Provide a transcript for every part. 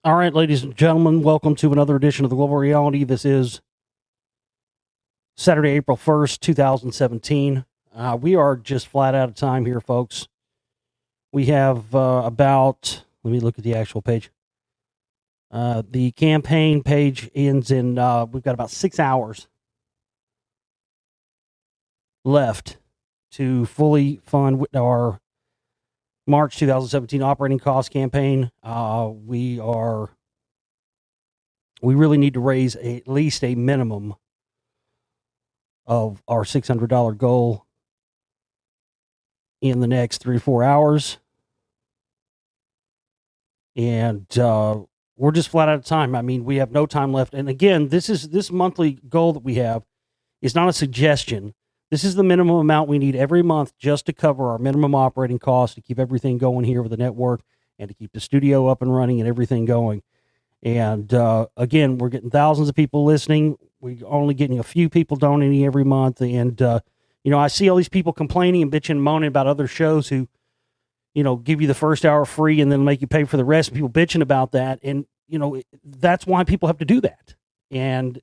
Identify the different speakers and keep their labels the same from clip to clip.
Speaker 1: All right, ladies and gentlemen, welcome to another edition of the Global Reality. This is Saturday, April 1st, 2017. We are just flat out of time here, folks. We have let me look at the actual page. The campaign page ends in, we've got about 6 hours left to fully fund our March 2017 operating cost campaign. We really need to raise at least a minimum of our $600 goal in the next 3 to 4 hours. And we're just flat out of time. I mean, we have no time left. And again, this monthly goal that we have is not a suggestion. This is the minimum amount we need every month just to cover our minimum operating costs, to keep everything going here with the network, and to keep the studio up and running and everything going. And again, we're getting thousands of people listening. We're only getting a few people donating every month. And, I see all these people complaining and bitching and moaning about other shows who, give you the first hour free and then make you pay for the rest. People bitching about that. And, that's why people have to do that. And,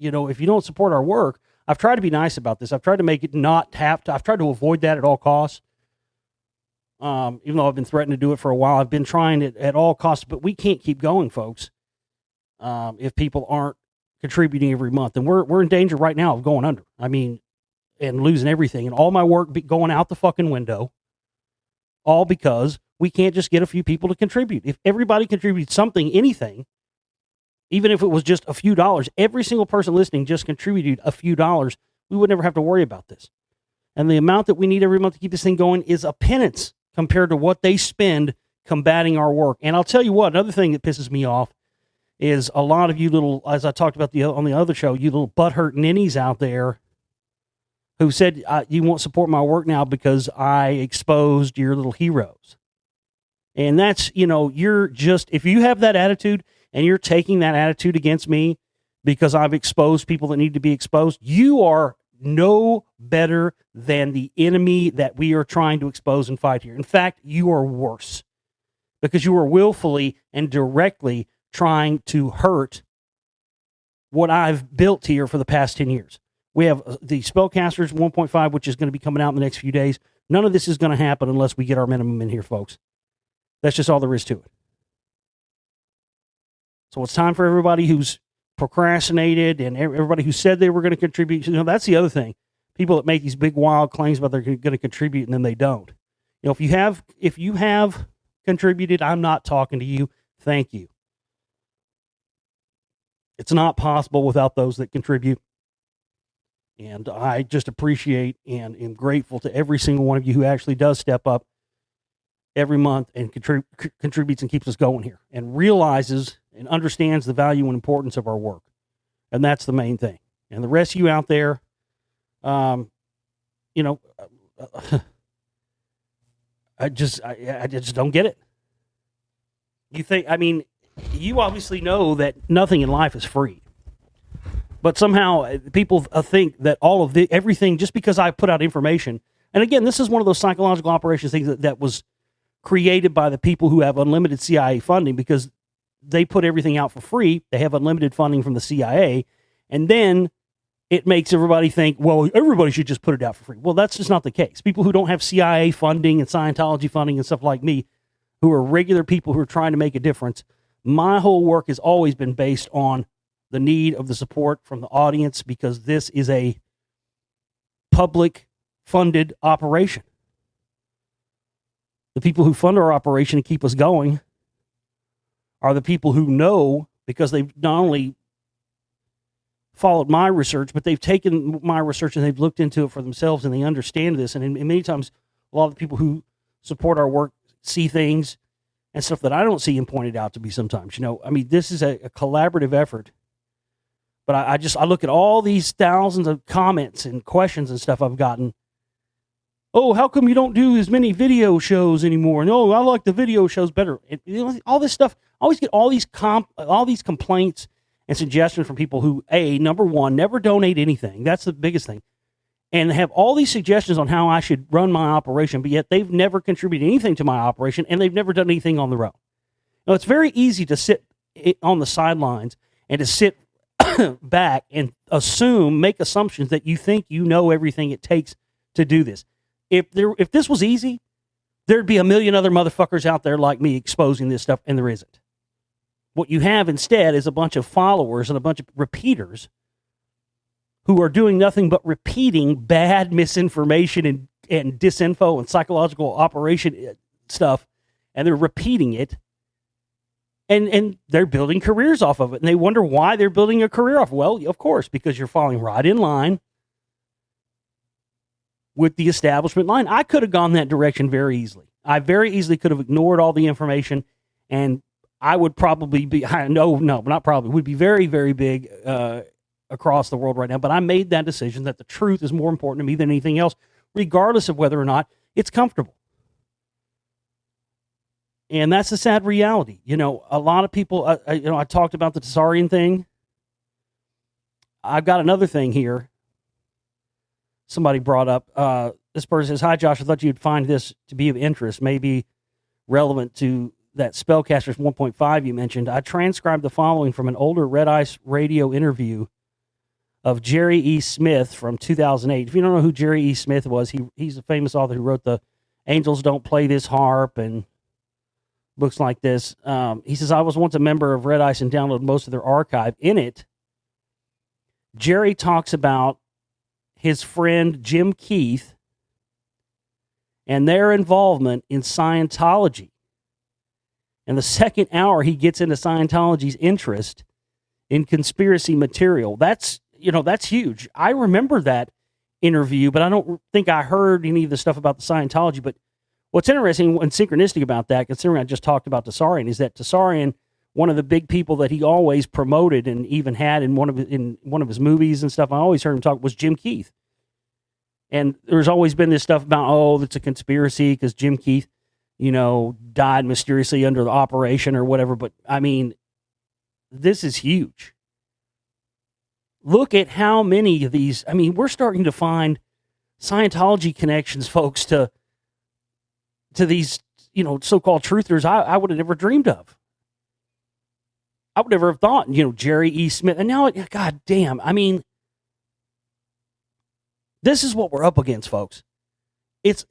Speaker 1: if you don't support our work, I've tried to be nice about this. I've tried to make it not have to. I've tried to avoid that at all costs. Even though I've been threatening to do it for a while, I've been trying it at all costs, but we can't keep going, folks. If people aren't contributing every month, and we're in danger right now of going under. I mean, and losing everything, and all my work going out the fucking window, all because we can't just get a few people to contribute. If everybody contributes something, anything, even if it was just a few dollars, every single person listening just contributed a few dollars, we would never have to worry about this. And the amount that we need every month to keep this thing going is a pittance compared to what they spend combating our work. And I'll tell you what, another thing that pisses me off is a lot of you little, as I talked about on the other show, you little butthurt ninnies out there who said you won't support my work now because I exposed your little heroes. And that's, you're just, if you have that attitude and you're taking that attitude against me because I've exposed people that need to be exposed, you are no better than the enemy that we are trying to expose and fight here. In fact, you are worse because you are willfully and directly trying to hurt what I've built here for the past 10 years. We have the Spellcasters 1.5, which is going to be coming out in the next few days. None of this is going to happen unless we get our minimum in here, folks. That's just all there is to it. So it's time for everybody who's procrastinated and everybody who said they were going to contribute. That's the other thing. People that make these big wild claims about they're going to contribute and then they don't. If you have contributed, I'm not talking to you. Thank you. It's not possible without those that contribute. And I just appreciate and am grateful to every single one of you who actually does step up every month and contributes and keeps us going here and realizes and understands the value and importance of our work. And that's the main thing. And the rest of you out there, I just don't get it. You obviously know that nothing in life is free. But somehow people think that everything, just because I put out information, and again, this is one of those psychological operations things that was created by the people who have unlimited CIA funding because they put everything out for free. They have unlimited funding from the CIA. And then it makes everybody think, well, everybody should just put it out for free. Well, that's just not the case. People who don't have CIA funding and Scientology funding and stuff like me, who are regular people who are trying to make a difference, my whole work has always been based on the need of the support from the audience because this is a public funded operation. The people who fund our operation and keep us going are the people who know, because they've not only followed my research, but they've taken my research and they've looked into it for themselves and they understand this. And many times, a lot of the people who support our work see things and stuff that I don't see and pointed out to me sometimes. This is a collaborative effort. But I look at all these thousands of comments and questions and stuff I've gotten. Oh, how come you don't do as many video shows anymore? No, I like the video shows better. All this stuff. I always get all these complaints and suggestions from people who, number one, never donate anything. That's the biggest thing. And have all these suggestions on how I should run my operation, but yet they've never contributed anything to my operation and they've never done anything on their own. Now, it's very easy to sit on the sidelines and to sit back and make assumptions that you think you know everything it takes to do this. If this was easy, there'd be a million other motherfuckers out there like me exposing this stuff, and there isn't. What you have instead is a bunch of followers and a bunch of repeaters who are doing nothing but repeating bad misinformation and disinfo and psychological operation stuff, and they're repeating it, and they're building careers off of it, and they wonder why they're building a career off. Well, of course, because you're falling right in line with the establishment line. I could have gone that direction very easily. I very easily could have ignored all the information, and I would probably be, not probably, would be very, very big across the world right now. But I made that decision that the truth is more important to me than anything else, regardless of whether or not it's comfortable. And that's the sad reality. You know, a lot of people, I talked about the Tsarian thing. I've got another thing here. Somebody brought up, this person says, "Hi, Josh, I thought you'd find this to be of interest, maybe relevant to that Spellcasters 1.5 you mentioned. I transcribed the following from an older Red Ice radio interview of Jerry E. Smith from 2008. If you don't know who Jerry E. Smith was, he's a famous author who wrote the Angels Don't Play This Harp and books like this. He says, I was once a member of Red Ice and downloaded most of their archive. In it, Jerry talks about his friend Jim Keith and their involvement in Scientology. And the second hour, he gets into Scientology's interest in conspiracy material. That's huge. I remember that interview, but I don't think I heard any of the stuff about the Scientology. But what's interesting and synchronistic about that, considering I just talked about Tsarian, is that Tsarian, one of the big people that he always promoted and even had in one of his movies and stuff, I always heard him talk, was Jim Keith. And there's always been this stuff about, that's a conspiracy because Jim Keith, died mysteriously under the operation or whatever. But I mean, this is huge. Look at how many of these, we're starting to find Scientology connections, folks, to these, so-called truthers I would have never dreamed of. I would never have thought, Jerry E. Smith. And now, God damn, this is what we're up against, folks. It's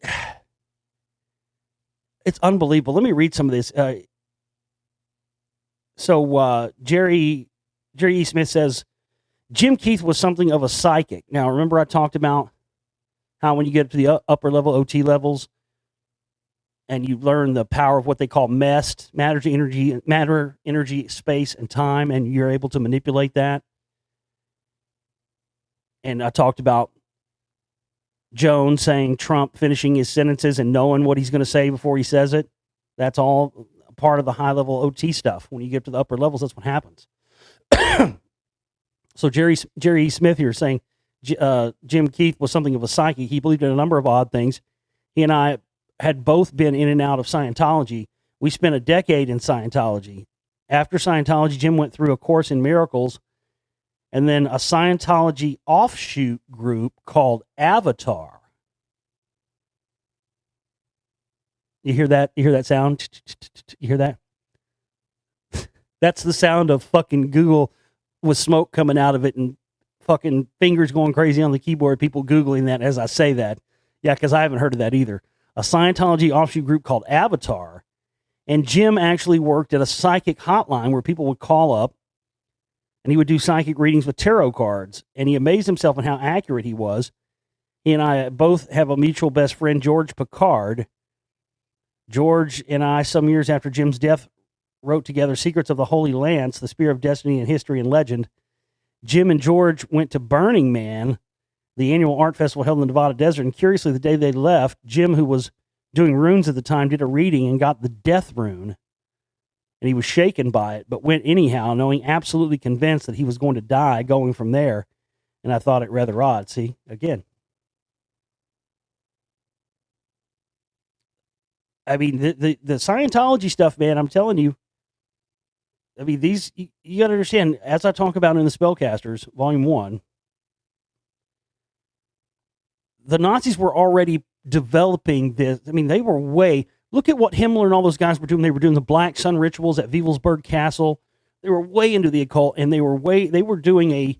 Speaker 1: unbelievable. Let me read some of this. Jerry E. Smith says, Jim Keith was something of a psychic. Now, remember I talked about how when you get to the upper level, OT levels, and you learn the power of what they call MEST, matter, energy, space, and time, and you're able to manipulate that. And I talked about Jones saying Trump finishing his sentences and knowing what he's going to say before he says it. That's all part of the high-level OT stuff. When you get to the upper levels, that's what happens. So Jerry E. Smith here saying Jim Keith was something of a psychic. He believed in a number of odd things. He and I had both been in and out of Scientology. We spent a decade in Scientology. After Scientology, Jim went through a course in miracles and then a Scientology offshoot group called Avatar. You hear that? You hear that sound? You hear that? That's the sound of fucking Google with smoke coming out of it and fucking fingers going crazy on the keyboard. People Googling that as I say that. Yeah, because I haven't heard of that either. A Scientology offshoot group called Avatar. And Jim actually worked at a psychic hotline where people would call up and he would do psychic readings with tarot cards. And he amazed himself at how accurate he was. He and I both have a mutual best friend, George Picard. George and I, some years after Jim's death, wrote together Secrets of the Holy Lance, The Spear of Destiny in History and Legend. Jim and George went to Burning Man, the annual art festival held in the Nevada desert. And curiously, the day they left, Jim, who was doing runes at the time, did a reading and got the death rune. And he was shaken by it, but went anyhow, knowing absolutely convinced that he was going to die going from there. And I thought it rather odd. See, again. The Scientology stuff, man, I'm telling you, these, you got to understand, as I talk about in the Spellcasters, Volume 1, the Nazis were already developing this. They were look at what Himmler and all those guys were doing. They were doing the Black Sun rituals at Wewelsburg Castle. They were way into the occult, and they were doing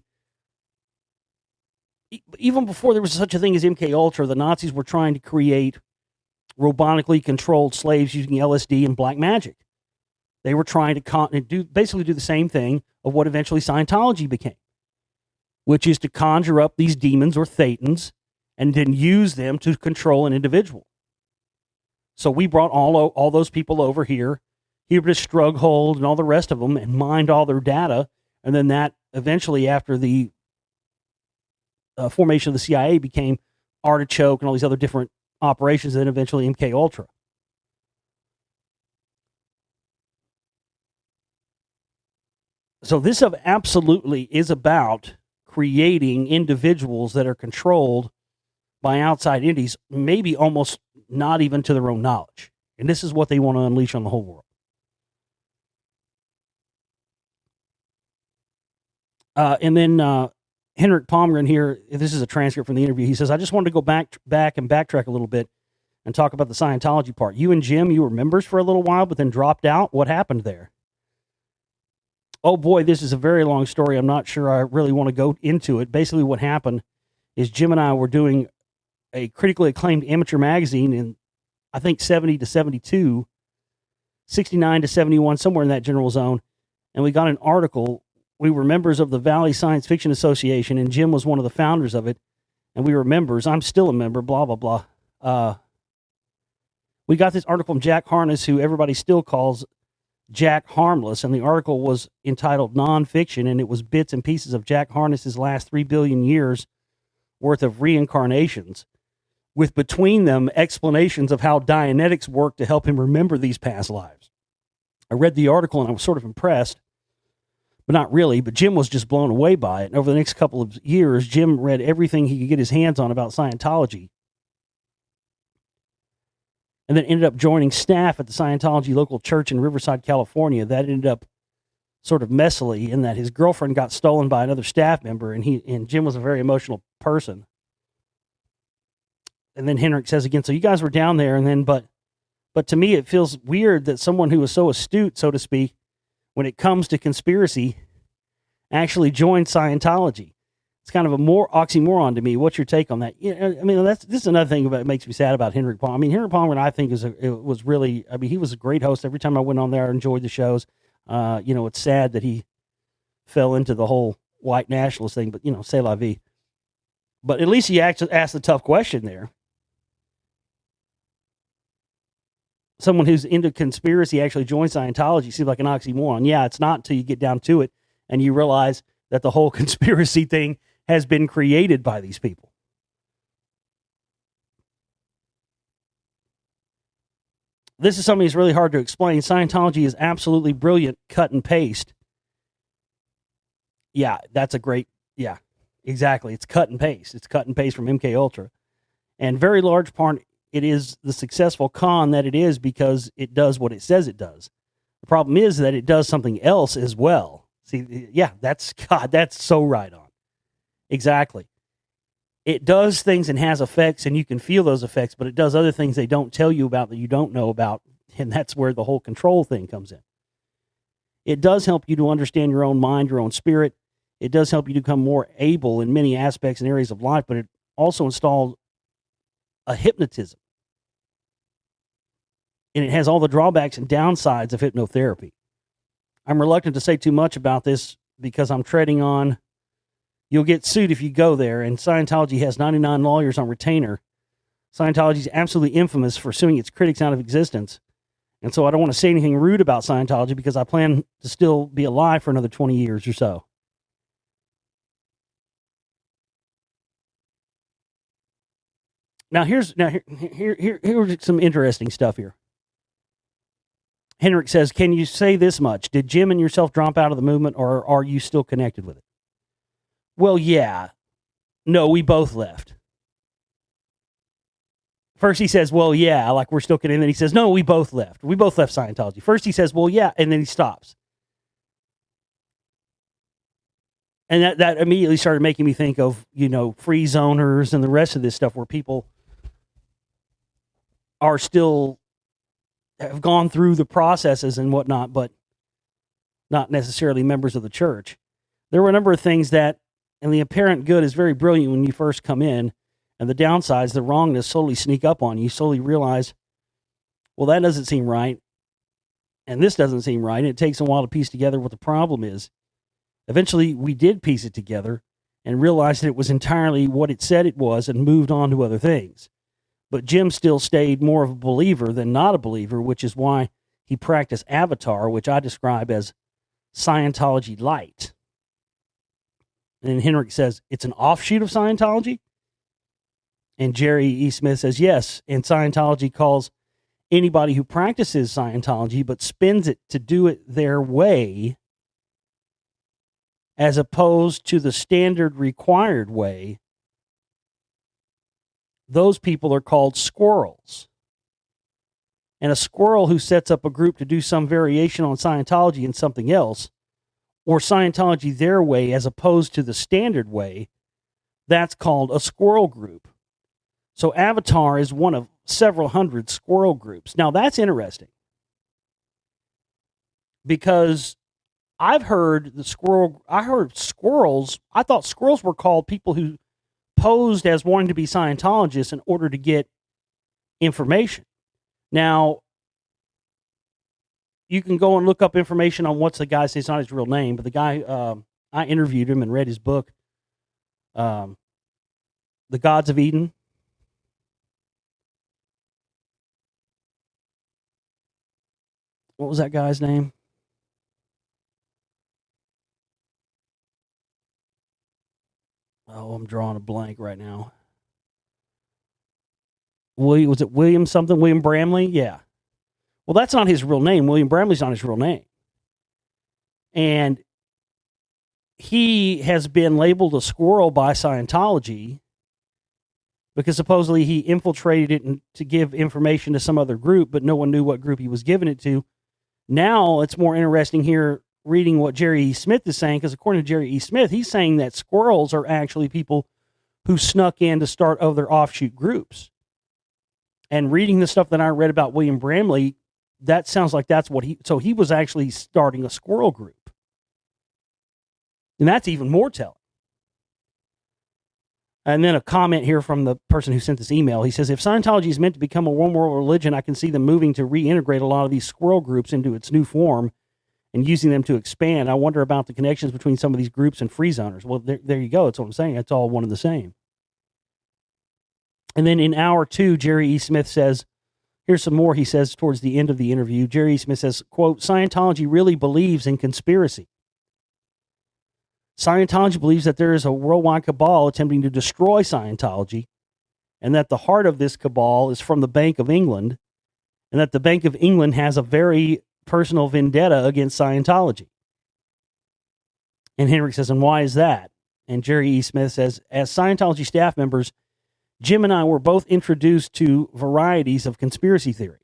Speaker 1: even before there was such a thing as MK Ultra, the Nazis were trying to create robotically controlled slaves using LSD and black magic. They were trying to basically do the same thing of what eventually Scientology became, which is to conjure up these demons or thetans and then use them to control an individual. So we brought all those people over here, Hubris, Strughold, and all the rest of them, and mined all their data. And then that eventually, after the formation of the CIA, became Artichoke and all these other different operations, and then eventually MK Ultra. So this absolutely is about creating individuals that are controlled by outside entities, maybe almost not even to their own knowledge. And this is what they want to unleash on the whole world. And then Henrik Palmgren here, this is a transcript from the interview. He says, I just wanted to go back and backtrack a little bit and talk about the Scientology part. You and Jim, you were members for a little while, but then dropped out. What happened there? Oh boy, this is a very long story. I'm not sure I really want to go into it. Basically what happened is Jim and I were doing a critically acclaimed amateur magazine in, I think, 70 to 72, 69 to 71, somewhere in that general zone. And we got an article. We were members of the Valley Science Fiction Association, and Jim was one of the founders of it. And we were members. I'm still a member, blah, blah, blah. We got this article from Jack Harness, who everybody still calls Jack Harmless, and the article was entitled Nonfiction, and it was bits and pieces of Jack Harness's last 3 billion years worth of reincarnations, with between them explanations of how Dianetics worked to help him remember these past lives. I read the article and I was sort of impressed, but not really. But Jim was just blown away by it. And over the next couple of years, Jim read everything he could get his hands on about Scientology, and then ended up joining staff at the Scientology local church in Riverside, California. That ended up sort of messily in that his girlfriend got stolen by another staff member, and Jim was a very emotional person. And then Henrik says again, so you guys were down there, and then, but to me, it feels weird that someone who was so astute, so to speak, when it comes to conspiracy, actually joined Scientology. It's kind of a more oxymoron to me. What's your take on that? I mean, this is another thing that makes me sad about Henrik Palmer. I mean, Henrik Palmer, I think, he was a great host. Every time I went on there, I enjoyed the shows. It's sad that he fell into the whole white nationalist thing, but, c'est la vie. But at least he actually asked the tough question there. Someone who's into conspiracy actually joins Scientology seems like an oxymoron. Yeah, it's not until you get down to it and you realize that the whole conspiracy thing has been created by these people. This is something that's really hard to explain. Scientology is absolutely brilliant cut and paste. Yeah, that's a great, yeah, exactly. It's cut and paste. It's cut and paste from MK Ultra. And very large part, it is the successful con that it is because it does what it says it does. The problem is that it does something else as well. See, yeah, that's so right on. Exactly. It does things and has effects, and you can feel those effects, but it does other things they don't tell you about that you don't know about, and that's where the whole control thing comes in. It does help you to understand your own mind, your own spirit. It does help you to become more able in many aspects and areas of life, but it also installs a hypnotism. And it has all the drawbacks and downsides of hypnotherapy. I'm reluctant to say too much about this because I'm treading on, you'll get sued if you go there, and Scientology has 99 lawyers on retainer. Scientology is absolutely infamous for suing its critics out of existence. And so I don't want to say anything rude about Scientology because I plan to still be alive for another 20 years or so. Now here's some interesting stuff here. Henrik says, can you say this much? Did Jim and yourself drop out of the movement, or are you still connected with it? Well, yeah. No, we both left. First he says, well, yeah, like we're still connected. And then he says, no, we both left. We both left Scientology. First he says, well, yeah, and then he stops. And that immediately started making me think of, free zoners and the rest of this stuff where people are still have gone through the processes and whatnot, but not necessarily members of the church. There were a number of things that, and the apparent good is very brilliant when you first come in, and the downsides, the wrongness slowly sneak up on you. You slowly realize, well, that doesn't seem right, and this doesn't seem right. It takes a while to piece together what the problem is. Eventually, we did piece it together and realized that it was entirely what it said it was and moved on to other things. But Jim still stayed more of a believer than not a believer, which is why he practiced Avatar, which I describe as Scientology light. And Henrik says, it's an offshoot of Scientology? And Jerry E. Smith says, yes, and Scientology calls anybody who practices Scientology but spins it to do it their way, as opposed to the standard required way, those people are called squirrels. And a squirrel who sets up a group to do some variation on Scientology and something else, or Scientology their way as opposed to the standard way, that's called a squirrel group. So Avatar is one of several hundred squirrel groups. Now that's interesting, because I thought squirrels were called people who posed as wanting to be Scientologists in order to get information. Now, you can go and look up information on what's the guy says, it's not his real name, but the guy, I interviewed him and read his book, The Gods of Eden. What was that guy's name? Oh, I'm drawing a blank right now. Was it William something? William Bramley? Yeah. Well, that's not his real name. William Bramley's not his real name. And he has been labeled a squirrel by Scientology because supposedly he infiltrated it to give information to some other group, but no one knew what group he was giving it to. Now it's more interesting here reading what Jerry E. Smith is saying, because according to Jerry E. Smith, he's saying that squirrels are actually people who snuck in to start other offshoot groups. And reading the stuff that I read about William Bramley, that sounds like that's what so he was actually starting a squirrel group. And that's even more telling. And then a comment here from the person who sent this email. He says, if Scientology is meant to become a one world religion, I can see them moving to reintegrate a lot of these squirrel groups into its new form and using them to expand. I wonder about the connections between some of these groups and free zoners. Well, there you go. That's what I'm saying. It's all one and the same. And then in hour 2, Jerry E. Smith says, here's some more he says towards the end of the interview. Jerry E. Smith says, quote, Scientology really believes in conspiracy. Scientology believes that there is a worldwide cabal attempting to destroy Scientology, and that the heart of this cabal is from the Bank of England, and that the Bank of England has a very personal vendetta against Scientology. And Henrik says, and why is that? And Jerry E. Smith says, as Scientology staff members, Jim and I were both introduced to varieties of conspiracy theory.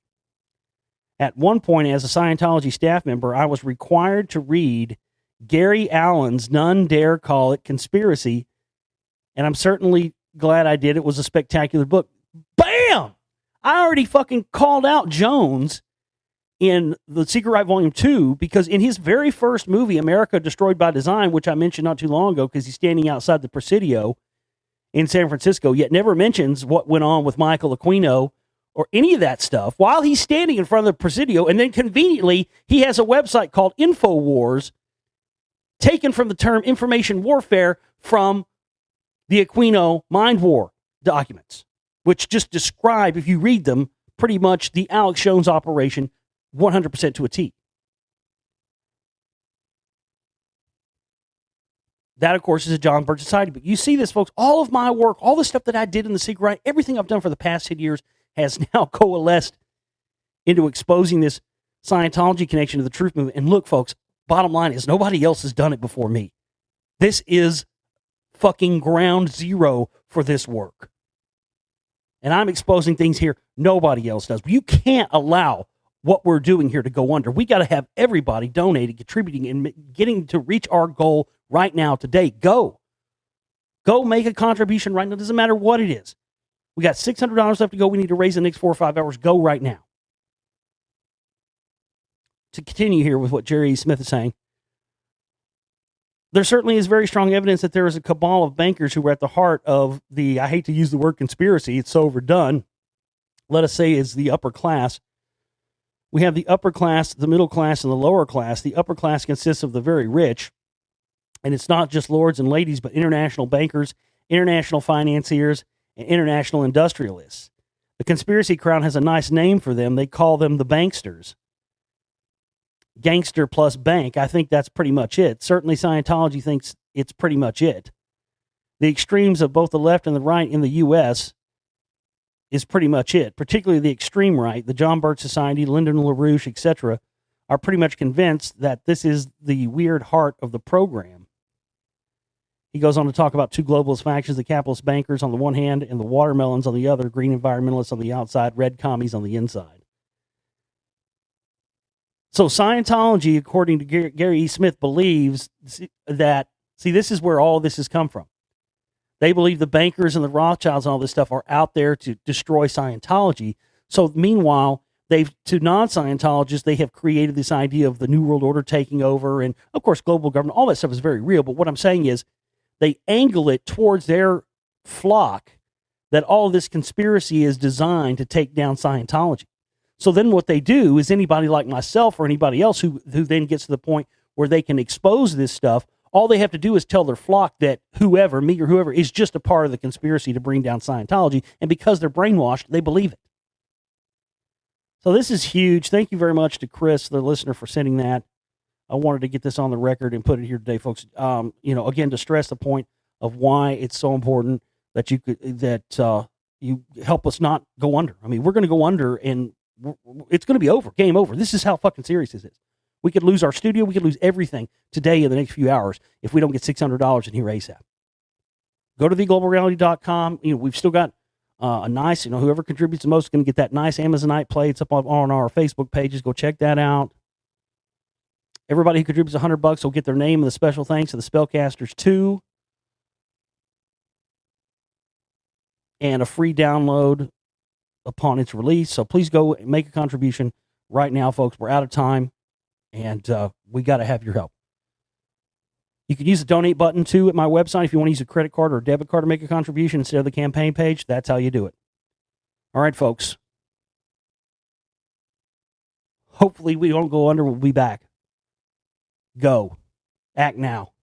Speaker 1: At one point, as a Scientology staff member, I was required to read Gary Allen's None Dare Call It Conspiracy, and I'm certainly glad I did. It was a spectacular book. Bam! I already fucking called out Jones in The Secret Right Volume 2, because in his very first movie, America Destroyed by Design, which I mentioned not too long ago because he's standing outside the Presidio in San Francisco, yet never mentions what went on with Michael Aquino or any of that stuff while he's standing in front of the Presidio. And then conveniently, he has a website called InfoWars, taken from the term information warfare from the Aquino Mind War documents, which just describe, if you read them, pretty much the Alex Jones operation 100% to a T. That, of course, is a John Birch Society book. You see this, folks. All of my work, all the stuff that I did in the Secret Right, everything I've done for the past 10 years has now coalesced into exposing this Scientology connection to the truth movement. And look, folks, bottom line is nobody else has done it before me. This is fucking ground zero for this work. And I'm exposing things here nobody else does. You can't allow what we're doing here to go under. We got to have everybody donating, contributing, and getting to reach our goal right now, today. Go make a contribution right now. It doesn't matter what it is. We got $600 left to go. We need to raise the next 4 or 5 hours. Go right now. To continue here with what Jerry Smith is saying, there certainly is very strong evidence that there is a cabal of bankers who were at the heart of the, I hate to use the word conspiracy, it's so overdone. Let us say is the upper class. We have the upper class, the middle class, and the lower class. The upper class consists of the very rich, and it's not just lords and ladies, but international bankers, international financiers, and international industrialists. The conspiracy crowd has a nice name for them. They call them the banksters. Gangster plus bank. I think that's pretty much it. Certainly Scientology thinks it's pretty much it. The extremes of both the left and the right in the U.S. is pretty much it. Particularly the extreme right, the John Birch Society, Lyndon LaRouche, etc., are pretty much convinced that this is the weird heart of the program. He goes on to talk about two globalist factions, the capitalist bankers on the one hand and the watermelons on the other, green environmentalists on the outside, red commies on the inside. So Scientology, according to Gary E. Smith, believes that, see, this is where all this has come from. They believe the bankers and the Rothschilds and all this stuff are out there to destroy Scientology. So meanwhile, to non-Scientologists, they have created this idea of the New World Order taking over. And of course, global government, all that stuff is very real. But what I'm saying is they angle it towards their flock that all of this conspiracy is designed to take down Scientology. So then what they do is anybody like myself or anybody else who then gets to the point where they can expose this stuff, all they have to do is tell their flock that whoever, me or whoever, is just a part of the conspiracy to bring down Scientology. And because they're brainwashed, they believe it. So this is huge. Thank you very much to Chris, the listener, for sending that. I wanted to get this on the record and put it here today, folks. Again, to stress the point of why it's so important that you help us not go under. I mean, we're going to go under and it's going to be over, game over. This is how fucking serious this is. We could lose our studio. We could lose everything today in the next few hours if we don't get $600 in here ASAP. Go to theglobalreality.com. We've still got a nice, whoever contributes the most is going to get that nice Amazonite play. It's up on our Facebook pages. Go check that out. Everybody who contributes $100 will get their name and the special thanks to the Spellcasters 2 and a free download upon its release. So please go make a contribution right now, folks. We're out of time, and we got to have your help. You can use the donate button, too, at my website if you want to use a credit card or a debit card to make a contribution instead of the campaign page. That's how you do it. All right, folks. Hopefully we don't go under. We'll be back. Go. Act now.